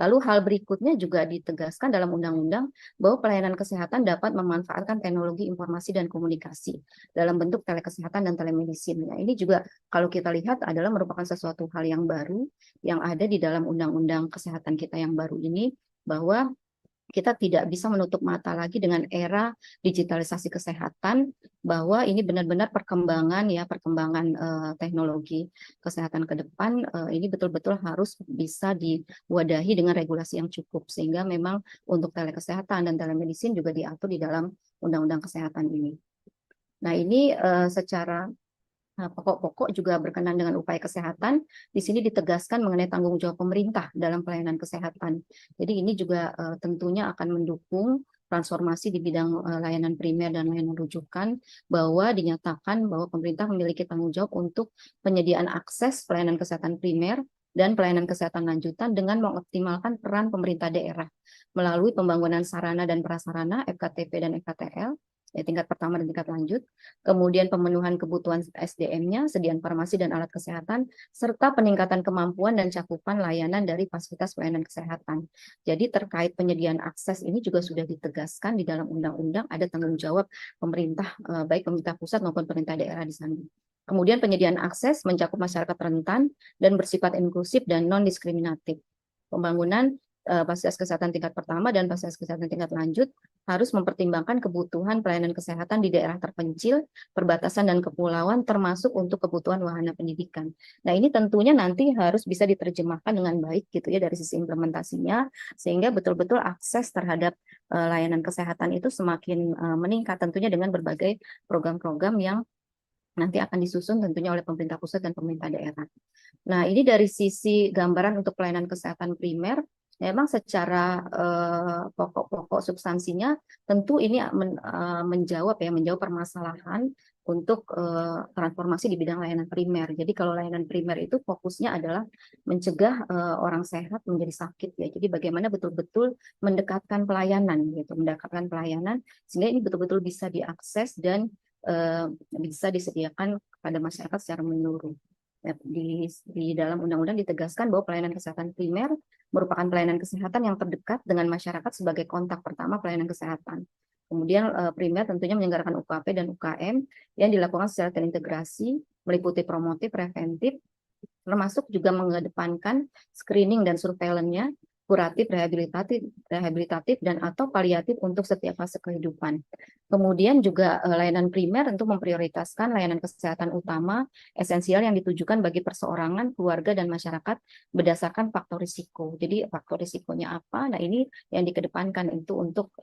Lalu hal berikutnya juga ditegaskan dalam undang-undang bahwa pelayanan kesehatan dapat memanfaatkan teknologi informasi dan komunikasi dalam bentuk telekesehatan dan telemedicine. Nah, ini juga kalau kita lihat adalah merupakan sesuatu hal yang baru yang ada di dalam undang-undang kesehatan kita yang baru ini, bahwa kita tidak bisa menutup mata lagi dengan era digitalisasi kesehatan, bahwa ini benar-benar perkembangan teknologi kesehatan ke depan ini betul-betul harus bisa diwadahi dengan regulasi yang cukup, sehingga memang untuk telekesehatan dan telemedicine juga diatur di dalam undang-undang kesehatan ini. Nah, ini secara pokok-pokok juga berkenaan dengan upaya kesehatan. Di sini ditegaskan mengenai tanggung jawab pemerintah dalam pelayanan kesehatan. Jadi ini juga tentunya akan mendukung transformasi di bidang layanan primer dan layanan rujukan, bahwa dinyatakan bahwa pemerintah memiliki tanggung jawab untuk penyediaan akses pelayanan kesehatan primer dan pelayanan kesehatan lanjutan dengan mengoptimalkan peran pemerintah daerah melalui pembangunan sarana dan prasarana FKTP dan FKTL tingkat pertama dan tingkat lanjut, kemudian pemenuhan kebutuhan SDM-nya, sediaan farmasi dan alat kesehatan, serta peningkatan kemampuan dan cakupan layanan dari fasilitas pelayanan kesehatan. Jadi terkait penyediaan akses ini juga sudah ditegaskan di dalam undang-undang, ada tanggung jawab pemerintah, baik pemerintah pusat maupun pemerintah daerah di sana. Kemudian penyediaan akses mencakup masyarakat rentan dan bersifat inklusif dan non-diskriminatif. Pembangunan fasilitas kesehatan tingkat pertama dan fasilitas kesehatan tingkat lanjut harus mempertimbangkan kebutuhan pelayanan kesehatan di daerah terpencil, perbatasan dan kepulauan termasuk untuk kebutuhan wahana pendidikan. Nah, ini tentunya nanti harus bisa diterjemahkan dengan baik gitu ya dari sisi implementasinya sehingga betul-betul akses terhadap layanan kesehatan itu semakin meningkat tentunya dengan berbagai program-program yang nanti akan disusun tentunya oleh pemerintah pusat dan pemerintah daerah. Nah, ini dari sisi gambaran untuk pelayanan kesehatan primer, memang secara pokok-pokok substansinya tentu ini menjawab permasalahan untuk transformasi di bidang layanan primer. Jadi kalau layanan primer itu fokusnya adalah mencegah orang sehat menjadi sakit ya. Jadi bagaimana betul-betul mendekatkan pelayanan gitu, mendekatkan pelayanan sehingga ini betul-betul bisa diakses dan bisa disediakan kepada masyarakat secara menyeluruh. Di dalam undang-undang ditegaskan bahwa pelayanan kesehatan primer merupakan pelayanan kesehatan yang terdekat dengan masyarakat sebagai kontak pertama pelayanan kesehatan. Kemudian primer tentunya menyelenggarakan UKP dan UKM yang dilakukan secara terintegrasi, meliputi promotif, preventif, termasuk juga mengedepankan screening dan surveillance-nya, kuratif, rehabilitatif dan atau paliatif untuk setiap fase kehidupan. Kemudian juga layanan primer tentu memprioritaskan layanan kesehatan utama esensial yang ditujukan bagi perseorangan, keluarga dan masyarakat berdasarkan faktor risiko. Jadi faktor risikonya apa? Nah, ini yang dikedepankan itu untuk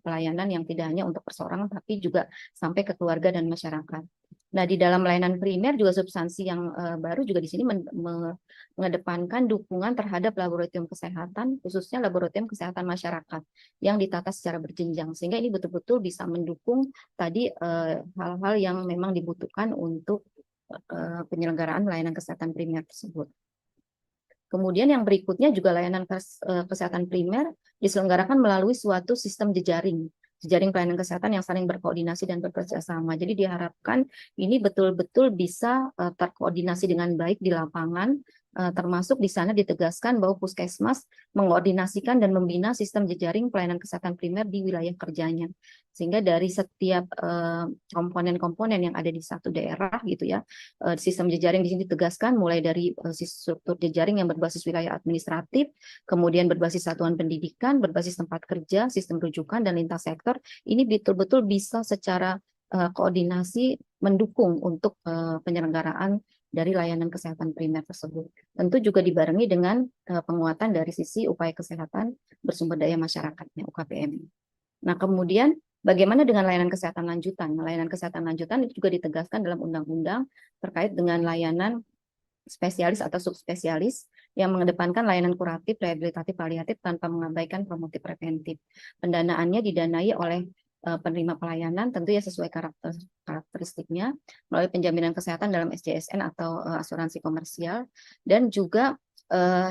pelayanan yang tidak hanya untuk perseorangan tapi juga sampai ke keluarga dan masyarakat. Nah, di dalam layanan primer juga substansi yang baru juga di sini mengedepankan dukungan terhadap laboratorium kesehatan, khususnya laboratorium kesehatan masyarakat yang ditata secara berjenjang, sehingga ini betul-betul bisa mendukung tadi hal-hal yang memang dibutuhkan untuk penyelenggaraan layanan kesehatan primer tersebut. Kemudian yang berikutnya juga layanan kesehatan primer diselenggarakan melalui suatu sistem jejaring pelayanan kesehatan yang saling berkoordinasi dan bekerja sama. Jadi diharapkan ini betul-betul bisa terkoordinasi dengan baik di lapangan, termasuk di sana ditegaskan bahwa Puskesmas mengkoordinasikan dan membina sistem jejaring pelayanan kesehatan primer di wilayah kerjanya. Sehingga dari setiap komponen-komponen yang ada di satu daerah gitu ya, sistem jejaring di sini ditegaskan mulai dari struktur jejaring yang berbasis wilayah administratif, kemudian berbasis satuan pendidikan, berbasis tempat kerja, sistem rujukan dan lintas sektor, ini betul-betul bisa secara koordinasi mendukung untuk penyelenggaraan dari layanan kesehatan primer tersebut. Tentu juga dibarengi dengan penguatan dari sisi upaya kesehatan bersumber daya masyarakatnya, UKPM. Nah, kemudian bagaimana dengan layanan kesehatan lanjutan? Layanan kesehatan lanjutan itu juga ditegaskan dalam undang-undang terkait dengan layanan spesialis atau subspesialis yang mengedepankan layanan kuratif, rehabilitatif, paliatif tanpa mengabaikan promotif preventif. Pendanaannya didanai oleh penerima pelayanan tentu ya sesuai karakteristiknya melalui penjaminan kesehatan dalam SJSN atau asuransi komersial dan juga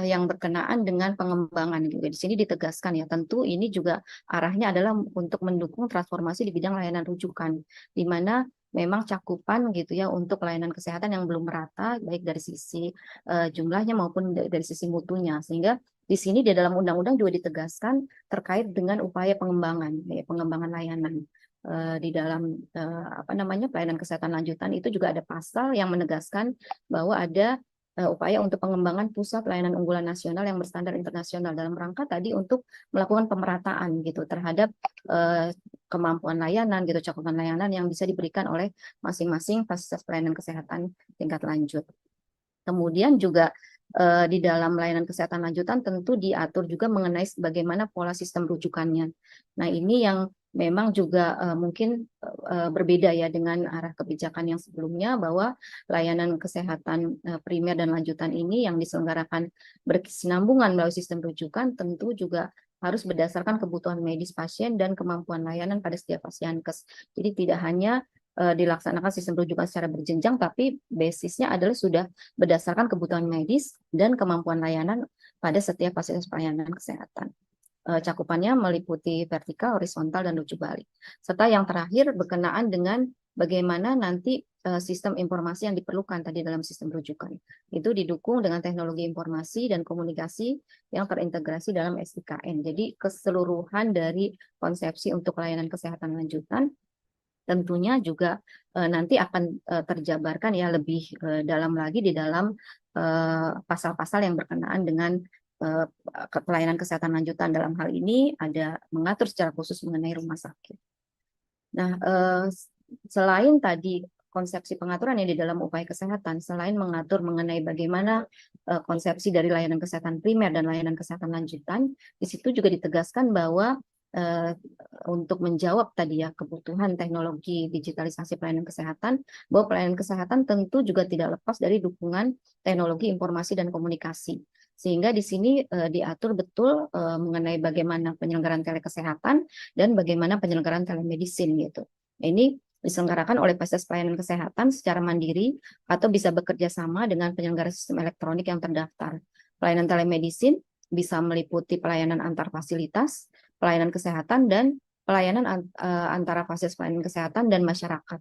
yang berkenaan dengan pengembangan juga di sini ditegaskan ya tentu ini juga arahnya adalah untuk mendukung transformasi di bidang layanan rujukan di mana memang cakupan gitu ya untuk layanan kesehatan yang belum merata baik dari sisi jumlahnya maupun dari sisi mutunya sehingga di sini di dalam undang-undang juga ditegaskan terkait dengan upaya pengembangan layanan di dalam pelayanan kesehatan lanjutan itu juga ada pasal yang menegaskan bahwa ada upaya untuk pengembangan pusat layanan unggulan nasional yang berstandar internasional dalam rangka tadi untuk melakukan pemerataan gitu terhadap kemampuan layanan gitu cakupan layanan yang bisa diberikan oleh masing-masing fasilitas pelayanan kesehatan tingkat lanjut. Kemudian juga di dalam layanan kesehatan lanjutan tentu diatur juga mengenai bagaimana pola sistem rujukannya. Nah, ini yang memang juga mungkin berbeda ya dengan arah kebijakan yang sebelumnya bahwa layanan kesehatan primer dan lanjutan ini yang diselenggarakan berkesinambungan melalui sistem rujukan tentu juga harus berdasarkan kebutuhan medis pasien dan kemampuan layanan pada setiap pasienkes. Jadi tidak hanya dilaksanakan sistem rujukan secara berjenjang, tapi basisnya adalah sudah berdasarkan kebutuhan medis dan kemampuan layanan pada setiap fasilitas pelayanan kesehatan. Cakupannya meliputi vertikal, horizontal, dan rujuk balik. Serta yang terakhir berkenaan dengan bagaimana nanti sistem informasi yang diperlukan tadi dalam sistem rujukan. Itu didukung dengan teknologi informasi dan komunikasi yang terintegrasi dalam SIKN. Jadi keseluruhan dari konsepsi untuk layanan kesehatan lanjutan tentunya juga nanti akan terjabarkan ya lebih dalam lagi di dalam pasal-pasal yang berkenaan dengan eh, pelayanan kesehatan lanjutan. Dalam hal ini ada mengatur secara khusus mengenai rumah sakit. Nah, selain tadi konsepsi pengaturan yang di dalam upaya kesehatan, selain mengatur mengenai bagaimana konsepsi dari layanan kesehatan primer dan layanan kesehatan lanjutan, di situ juga ditegaskan bahwa eh, untuk menjawab tadi ya kebutuhan teknologi digitalisasi pelayanan kesehatan, bahwa pelayanan kesehatan tentu juga tidak lepas dari dukungan teknologi informasi dan komunikasi. Sehingga di sini diatur betul mengenai bagaimana penyelenggaraan telekesehatan dan bagaimana penyelenggaraan telemedicine gitu. Ini diselenggarakan oleh fasilitas pelayanan kesehatan secara mandiri atau bisa bekerja sama dengan penyelenggara sistem elektronik yang terdaftar. Pelayanan telemedicine bisa meliputi pelayanan antar fasilitas, pelayanan kesehatan, dan pelayanan antara fasilitas pelayanan kesehatan dan masyarakat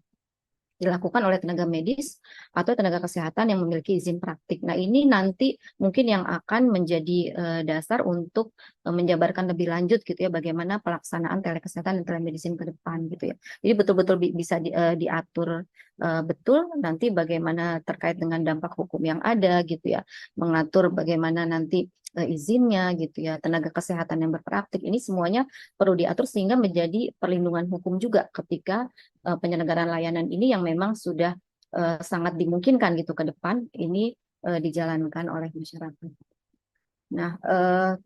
dilakukan oleh tenaga medis atau tenaga kesehatan yang memiliki izin praktik. Nah, ini nanti mungkin yang akan menjadi dasar untuk menjabarkan lebih lanjut gitu ya bagaimana pelaksanaan telekesehatan dan telemedicine ke depan gitu ya. Jadi betul-betul bisa diatur betul nanti bagaimana terkait dengan dampak hukum yang ada gitu ya, mengatur bagaimana nanti izinnya gitu ya, tenaga kesehatan yang berpraktik ini semuanya perlu diatur sehingga menjadi perlindungan hukum juga ketika penyelenggaraan layanan ini yang memang sudah sangat dimungkinkan gitu ke depan ini dijalankan oleh masyarakat. Nah,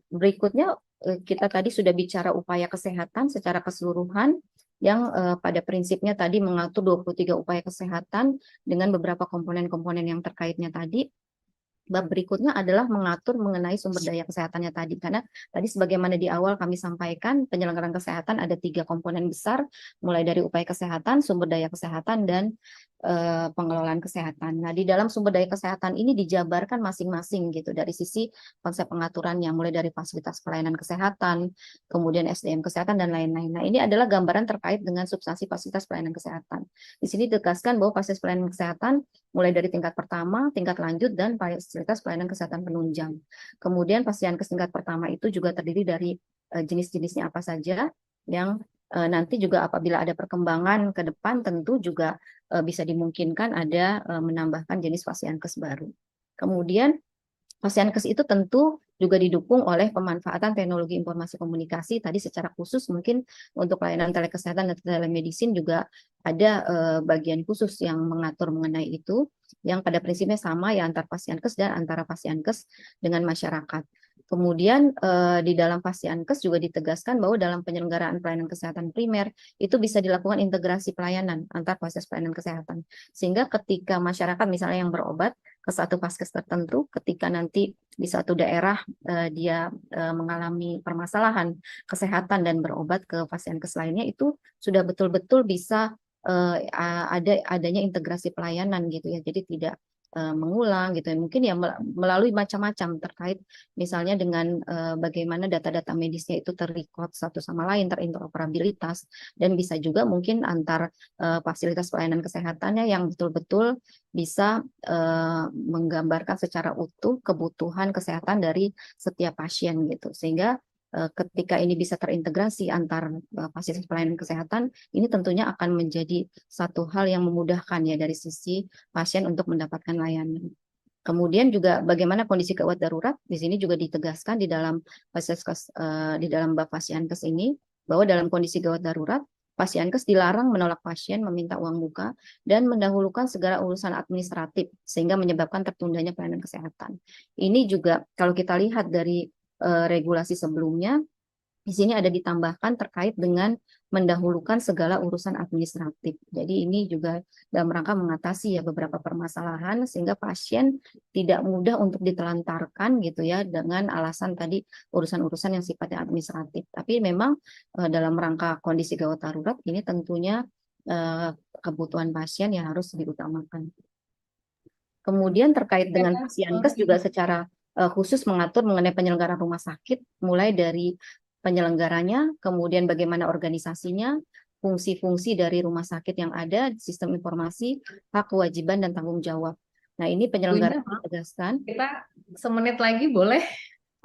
berikutnya kita tadi sudah bicara upaya kesehatan secara keseluruhan yang pada prinsipnya tadi mengatur 23 upaya kesehatan dengan beberapa komponen-komponen yang terkaitnya tadi. Bab berikutnya adalah mengatur mengenai sumber daya kesehatannya tadi. Karena tadi sebagaimana di awal kami sampaikan, penyelenggaraan kesehatan ada 3 komponen besar, mulai dari upaya kesehatan, sumber daya kesehatan, dan pengelolaan kesehatan. Nah, di dalam sumber daya kesehatan ini dijabarkan masing-masing gitu, dari sisi konsep pengaturannya, mulai dari fasilitas pelayanan kesehatan, kemudian SDM kesehatan, dan lain-lain. Nah, ini adalah gambaran terkait dengan substansi fasilitas pelayanan kesehatan. Di sini ditegaskan bahwa fasilitas pelayanan kesehatan mulai dari tingkat pertama, tingkat lanjut, dan fasilitas pelayanan kesehatan penunjang. Kemudian fasilitas tingkat pertama itu juga terdiri dari jenis-jenisnya apa saja, yang nanti juga apabila ada perkembangan ke depan tentu juga bisa dimungkinkan ada menambahkan jenis fasilitas baru. Kemudian Fasiankes itu tentu juga didukung oleh pemanfaatan teknologi informasi komunikasi tadi secara khusus mungkin untuk layanan telekesehatan dan telemedicine juga ada bagian khusus yang mengatur mengenai itu yang pada prinsipnya sama ya antar Fasiankes dan antara Fasiankes dengan masyarakat. Kemudian di dalam Fasiankes juga ditegaskan bahwa dalam penyelenggaraan pelayanan kesehatan primer itu bisa dilakukan integrasi pelayanan antar fasilitas pelayanan kesehatan. Sehingga ketika masyarakat misalnya yang berobat ke satu vaskes tertentu, ketika nanti di suatu daerah dia mengalami permasalahan kesehatan dan berobat ke Fasiankes lainnya itu sudah betul-betul bisa adanya integrasi pelayanan gitu ya. Jadi tidak mengulang gitu ya. Mungkin ya melalui macam-macam terkait misalnya dengan bagaimana data-data medisnya itu terrecord satu sama lain, terinteroperabilitas dan bisa juga mungkin antar fasilitas pelayanan kesehatannya yang betul-betul bisa menggambarkan secara utuh kebutuhan kesehatan dari setiap pasien gitu. Sehingga ketika ini bisa terintegrasi antar fasilitas pelayanan kesehatan, ini tentunya akan menjadi satu hal yang memudahkan ya dari sisi pasien untuk mendapatkan layanan. Kemudian juga bagaimana kondisi gawat darurat di sini juga ditegaskan di dalam di dalam bab Fasiankes ini bahwa dalam kondisi gawat darurat Fasiankes dilarang menolak pasien meminta uang muka dan mendahulukan segala urusan administratif sehingga menyebabkan tertundanya pelayanan kesehatan. Ini juga kalau kita lihat dari regulasi sebelumnya di sini ada ditambahkan terkait dengan mendahulukan segala urusan administratif. Jadi ini juga dalam rangka mengatasi ya beberapa permasalahan sehingga pasien tidak mudah untuk ditelantarkan gitu ya dengan alasan tadi urusan-urusan yang sifatnya administratif. Tapi memang dalam rangka kondisi gawat darurat ini tentunya kebutuhan pasien yang harus diutamakan. Kemudian terkait dengan Fasiankes juga secara khusus mengatur mengenai penyelenggaraan rumah sakit mulai dari penyelenggaranya, kemudian bagaimana organisasinya, fungsi-fungsi dari rumah sakit yang ada, sistem informasi, hak, kewajiban, dan tanggung jawab. Nah, ini penyelenggara ditegaskan. Kita semenit lagi boleh?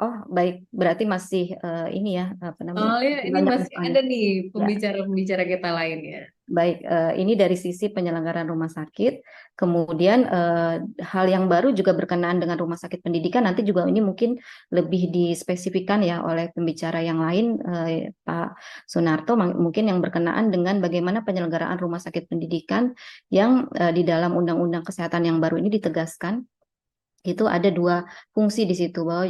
Oh, baik. Berarti masih ini ya, apa namanya? Oh ya, ini Banyak masih depan. ada nih Ya, pembicara-pembicara kita lain ya. Baik, ini dari sisi penyelenggaraan rumah sakit. Kemudian hal yang baru juga berkenaan dengan rumah sakit pendidikan. Nanti juga ini mungkin lebih dispesifikkan ya oleh pembicara yang lain, Pak Sunarto, mungkin yang berkenaan dengan bagaimana penyelenggaraan rumah sakit pendidikan yang di dalam Undang-Undang Kesehatan yang baru ini ditegaskan. Itu ada dua fungsi di situ bahwa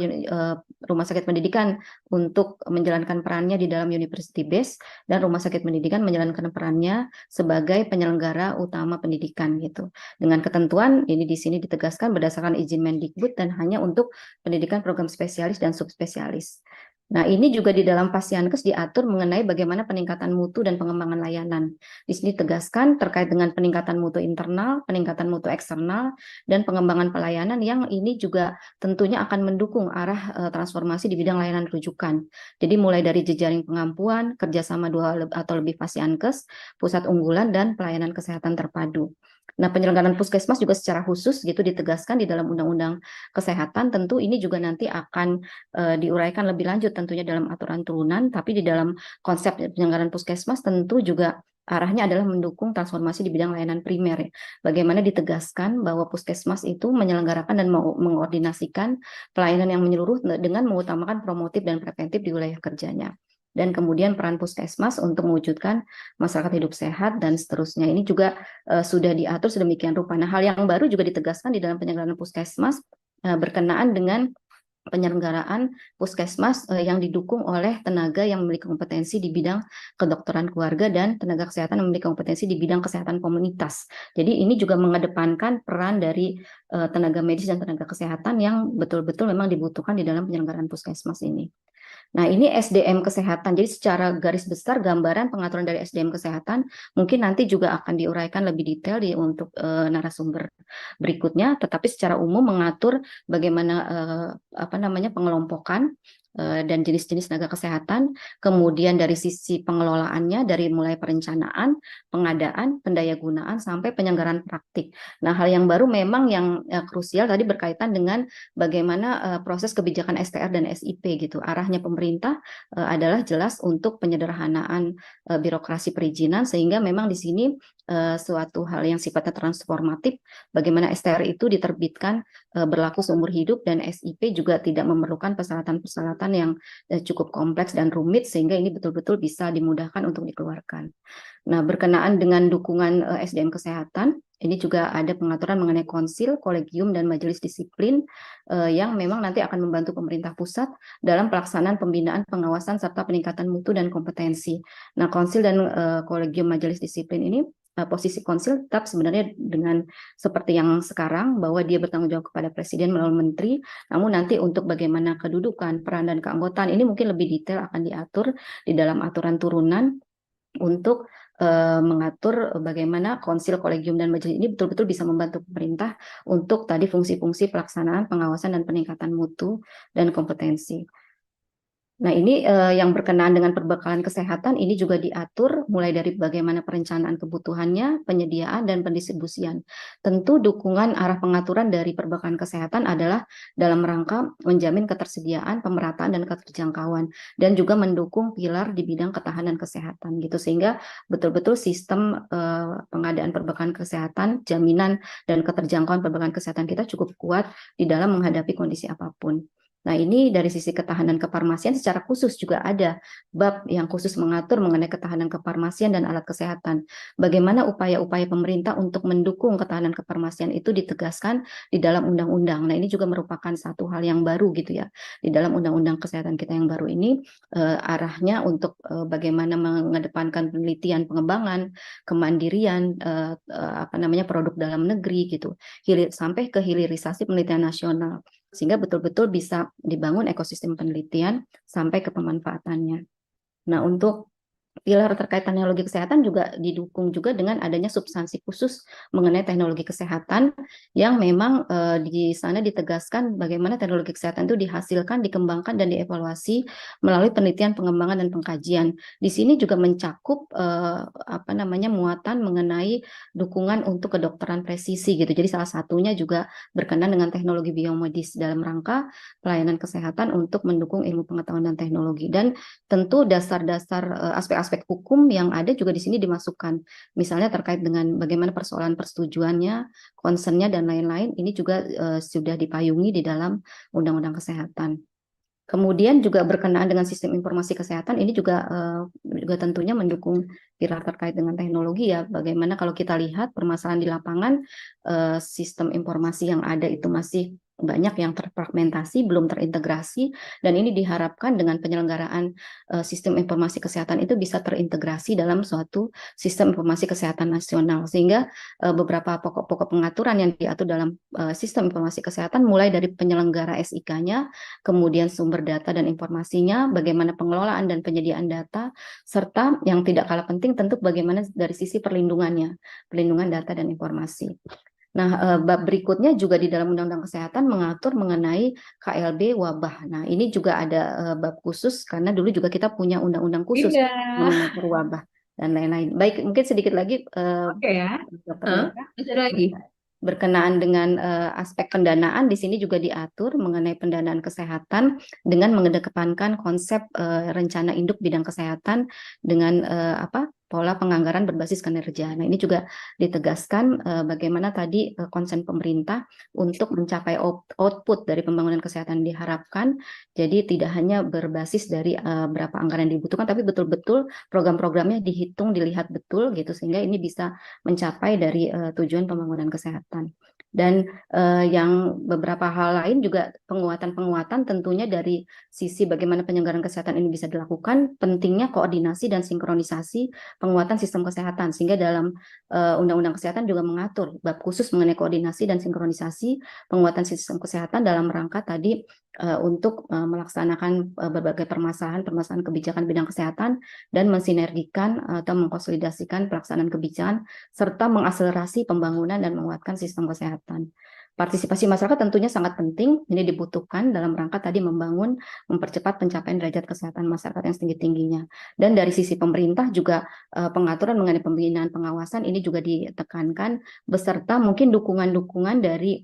rumah sakit pendidikan untuk menjalankan perannya di dalam university base dan rumah sakit pendidikan menjalankan perannya sebagai penyelenggara utama pendidikan gitu. Dengan ketentuan ini di sini ditegaskan berdasarkan izin Mendikbud dan hanya untuk pendidikan program spesialis dan subspesialis. Nah, ini juga di dalam Pasyankes diatur mengenai bagaimana peningkatan mutu dan pengembangan layanan. Di sini tegaskan terkait dengan peningkatan mutu internal, peningkatan mutu eksternal, dan pengembangan pelayanan yang ini juga tentunya akan mendukung arah transformasi di bidang layanan rujukan. Jadi mulai dari jejaring pengampuan, kerjasama dua atau lebih Pasyankes, pusat unggulan, dan pelayanan kesehatan terpadu. Nah, penyelenggaraan puskesmas juga secara khusus gitu ditegaskan di dalam Undang-Undang Kesehatan. Tentu ini juga nanti akan diuraikan lebih lanjut tentunya dalam aturan turunan, tapi di dalam konsep penyelenggaraan puskesmas tentu juga arahnya adalah mendukung transformasi di bidang layanan primer. Bagaimana ditegaskan bahwa puskesmas itu menyelenggarakan dan mengordinasikan pelayanan yang menyeluruh dengan mengutamakan promotif dan preventif di wilayah kerjanya. Dan kemudian peran puskesmas untuk mewujudkan masyarakat hidup sehat dan seterusnya. Ini juga sudah diatur sedemikian rupa. Nah, hal yang baru juga ditegaskan di dalam penyelenggaraan puskesmas berkenaan dengan penyelenggaraan puskesmas yang didukung oleh tenaga yang memiliki kompetensi di bidang kedokteran keluarga dan tenaga kesehatan yang memiliki kompetensi di bidang kesehatan komunitas. Jadi ini juga mengedepankan peran dari tenaga medis dan tenaga kesehatan yang betul-betul memang dibutuhkan di dalam penyelenggaraan puskesmas ini. Nah, ini SDM kesehatan. Jadi secara garis besar gambaran pengaturan dari SDM kesehatan mungkin nanti juga akan diuraikan lebih detail untuk narasumber berikutnya, tetapi secara umum mengatur bagaimana pengelompokan dan jenis-jenis tenaga kesehatan, kemudian dari sisi pengelolaannya dari mulai perencanaan, pengadaan, pendayagunaan sampai penyelenggaraan praktik. Nah, hal yang baru memang yang krusial tadi berkaitan dengan bagaimana proses kebijakan STR dan SIP gitu. Arahnya pemerintah adalah jelas untuk penyederhanaan birokrasi perizinan sehingga memang di sini suatu hal yang sifatnya transformatif, bagaimana STR itu diterbitkan berlaku seumur hidup dan SIP juga tidak memerlukan persyaratan-persyaratan yang cukup kompleks dan rumit sehingga ini betul-betul bisa dimudahkan untuk dikeluarkan. Nah, berkenaan dengan dukungan SDM kesehatan, ini juga ada pengaturan mengenai konsil, kolegium, dan majelis disiplin yang memang nanti akan membantu pemerintah pusat dalam pelaksanaan pembinaan, pengawasan, serta peningkatan mutu dan kompetensi. Nah, konsil dan kolegium majelis disiplin ini posisi konsil tetap sebenarnya dengan seperti yang sekarang bahwa dia bertanggung jawab kepada presiden melalui menteri, namun nanti untuk bagaimana kedudukan, peran dan keanggotaan ini mungkin lebih detail akan diatur di dalam aturan turunan untuk mengatur bagaimana konsil, kolegium, dan majelis ini betul-betul bisa membantu pemerintah untuk tadi fungsi-fungsi pelaksanaan, pengawasan, dan peningkatan mutu dan kompetensi. Nah, ini yang berkenaan dengan perbekalan kesehatan ini juga diatur mulai dari bagaimana perencanaan kebutuhannya, penyediaan, dan pendistribusian. Tentu dukungan arah pengaturan dari perbekalan kesehatan adalah dalam rangka menjamin ketersediaan, pemerataan, dan keterjangkauan, dan juga mendukung pilar di bidang ketahanan kesehatan gitu sehingga betul-betul sistem pengadaan perbekalan kesehatan, jaminan, dan keterjangkauan perbekalan kesehatan kita cukup kuat di dalam menghadapi kondisi apapun. Nah, ini dari sisi ketahanan kefarmasian secara khusus juga ada bab yang khusus mengatur mengenai ketahanan kefarmasian dan alat kesehatan. Bagaimana upaya-upaya pemerintah untuk mendukung ketahanan kefarmasian itu ditegaskan di dalam undang-undang. Nah, ini juga merupakan satu hal yang baru gitu ya. Di dalam undang-undang kesehatan kita yang baru ini arahnya untuk bagaimana mengedepankan penelitian, pengembangan, kemandirian produk dalam negeri gitu. Sampai ke hilirisasi penelitian nasional sehingga betul-betul bisa dibangun ekosistem penelitian sampai ke pemanfaatannya. Nah, untuk pilar terkait teknologi kesehatan juga didukung juga dengan adanya substansi khusus mengenai teknologi kesehatan yang memang di sana ditegaskan bagaimana teknologi kesehatan itu dihasilkan, dikembangkan, dan dievaluasi melalui penelitian, pengembangan, dan pengkajian. Di sini juga mencakup muatan mengenai dukungan untuk kedokteran presisi gitu. Jadi salah satunya juga berkenaan dengan teknologi biomedis dalam rangka pelayanan kesehatan untuk mendukung ilmu pengetahuan dan teknologi. Dan tentu dasar-dasar aspek aspek-aspek hukum yang ada juga di sini dimasukkan. Misalnya terkait dengan bagaimana persoalan persetujuannya, concern-nya dan lain-lain, ini juga sudah dipayungi di dalam Undang-Undang Kesehatan. Kemudian juga berkenaan dengan sistem informasi kesehatan, ini juga tentunya mendukung pilar terkait dengan teknologi ya. Bagaimana kalau kita lihat permasalahan di lapangan, sistem informasi yang ada itu masih banyak yang terfragmentasi, belum terintegrasi, dan ini diharapkan dengan penyelenggaraan sistem informasi kesehatan itu bisa terintegrasi dalam suatu sistem informasi kesehatan nasional, sehingga beberapa pokok-pokok pengaturan yang diatur dalam sistem informasi kesehatan, mulai dari penyelenggara SIK-nya, kemudian sumber data dan informasinya, bagaimana pengelolaan dan penyediaan data, serta yang tidak kalah penting tentu bagaimana dari sisi perlindungannya, perlindungan data dan informasi. Nah, bab berikutnya juga di dalam Undang-Undang Kesehatan mengatur mengenai KLB wabah. Nah, ini juga ada bab khusus karena dulu juga kita punya undang-undang khusus Iya. mengatur wabah dan lain-lain. Baik, mungkin sedikit lagi, Oke ya. Dr. Hah? Mega, Ada lagi. berkenaan dengan aspek pendanaan, di sini juga diatur mengenai pendanaan kesehatan dengan mengedepankan konsep rencana induk bidang kesehatan dengan pola penganggaran berbasis kinerja. Nah, ini juga ditegaskan bagaimana tadi konsen pemerintah untuk mencapai output dari pembangunan kesehatan diharapkan. Jadi tidak hanya berbasis dari berapa anggaran yang dibutuhkan, tapi betul-betul program-programnya dihitung, dilihat betul gitu, sehingga ini bisa mencapai dari tujuan pembangunan kesehatan. Dan yang beberapa hal lain juga penguatan-penguatan tentunya dari sisi bagaimana penyelenggaraan kesehatan ini bisa dilakukan, pentingnya koordinasi dan sinkronisasi penguatan sistem kesehatan, sehingga dalam Undang-Undang Kesehatan juga mengatur bab khusus mengenai koordinasi dan sinkronisasi penguatan sistem kesehatan dalam rangka tadi untuk melaksanakan berbagai permasalahan kebijakan bidang kesehatan dan mensinergikan atau mengkonsolidasikan pelaksanaan kebijakan serta mengakselerasi pembangunan dan menguatkan sistem kesehatan. Partisipasi masyarakat tentunya sangat penting, ini dibutuhkan dalam rangka tadi mempercepat pencapaian derajat kesehatan masyarakat yang setinggi-tingginya. Dan dari sisi pemerintah juga pengaturan mengenai pembinaan pengawasan ini juga ditekankan, beserta mungkin dukungan-dukungan dari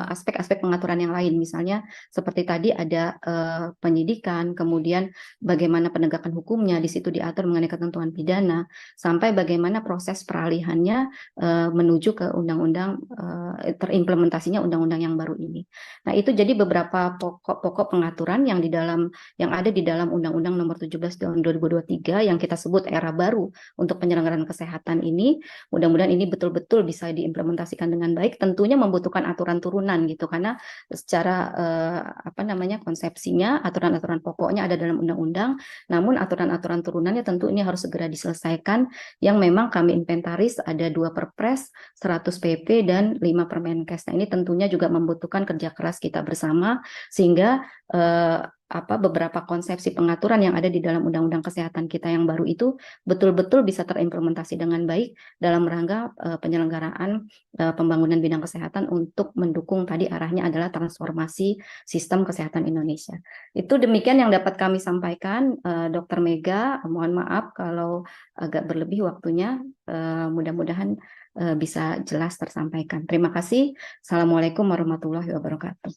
aspek-aspek pengaturan yang lain, misalnya seperti tadi ada penyidikan, kemudian bagaimana penegakan hukumnya, di situ diatur mengenai ketentuan pidana, sampai bagaimana proses peralihannya menuju ke undang-undang, terimplementasinya undang-undang yang baru ini. Nah, itu jadi beberapa pokok pengaturan yang ada di dalam Undang-Undang Nomor 17 tahun 2023 yang kita sebut era baru untuk penyelenggaraan kesehatan ini. Mudah-mudahan ini betul-betul bisa diimplementasikan dengan baik, tentunya membutuhkan aturan turunan gitu, karena secara konsepsinya aturan-aturan pokoknya ada dalam undang-undang, namun aturan-aturan turunannya tentu ini harus segera diselesaikan, yang memang kami inventaris ada 2 Perpres, 100 PP dan 5 Permenkes. Nah, ini tentunya juga membutuhkan kerja keras kita bersama, sehingga beberapa konsepsi pengaturan yang ada di dalam Undang-Undang Kesehatan kita yang baru itu betul-betul bisa terimplementasi dengan baik dalam rangka penyelenggaraan pembangunan bidang kesehatan untuk mendukung tadi arahnya adalah transformasi sistem kesehatan Indonesia. Itu demikian yang dapat kami sampaikan, Dr. Mega. Mohon maaf kalau agak berlebih waktunya. Mudah-mudahan bisa jelas tersampaikan. Terima kasih. Assalamualaikum warahmatullahi wabarakatuh.